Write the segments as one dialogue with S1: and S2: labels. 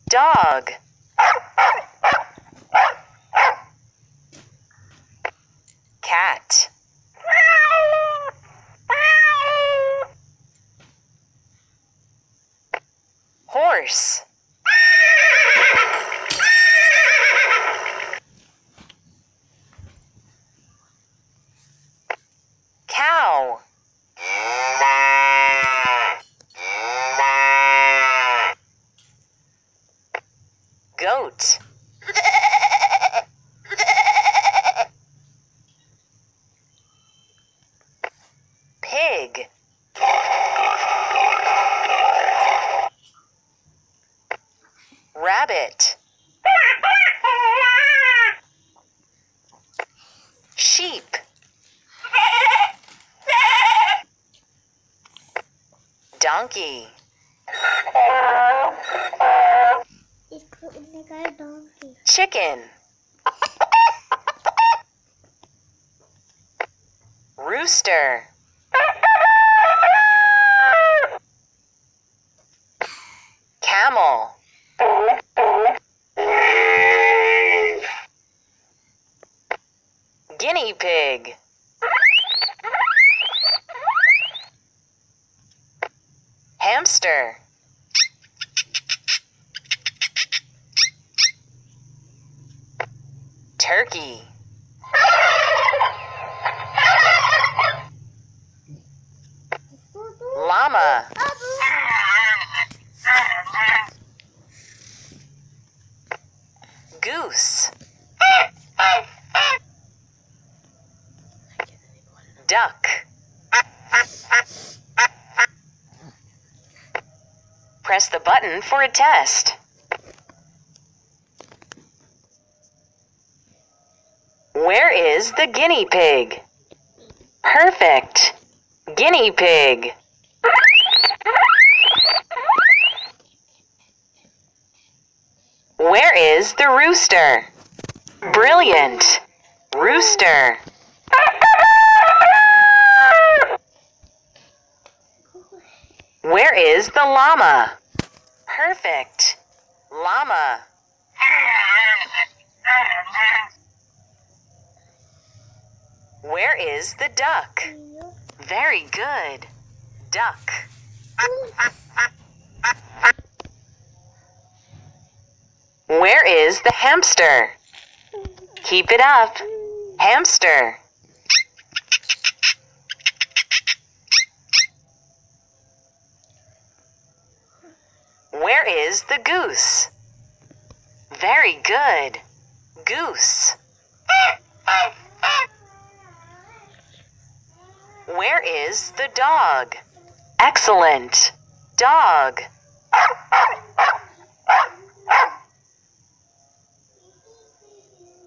S1: Dog. Cat. Horse. Cow. Goat. Pig. Rabbit. Sheep. Donkey. Chicken. Rooster. Camel. Guinea pig. Hamster. Turkey. Llama. Goose. Duck. Press the button for a test. Where is the guinea pig? Perfect. Guinea pig. Where is the rooster? Brilliant. Rooster. Where is the llama? Perfect. Llama. Where is the duck? Very good. Duck. Where is the hamster? Keep it up. Hamster. Where is the goose? Very good. Goose. Where is the dog? Excellent. Dog.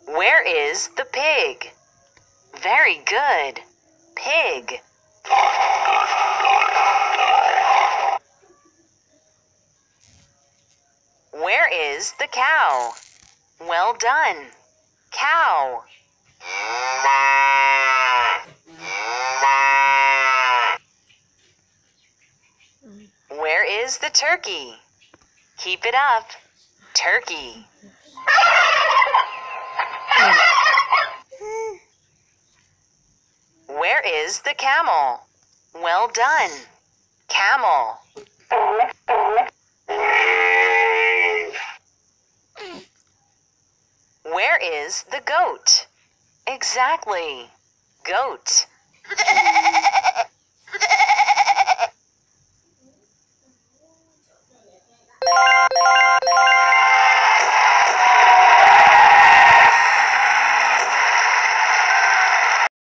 S1: Where is the pig? Very good. Pig. Where is the cow? Well done. Cow. Where is the turkey? Keep it up. Turkey. Where is the camel? Well done. Camel. Where is the goat? Exactly. Goat.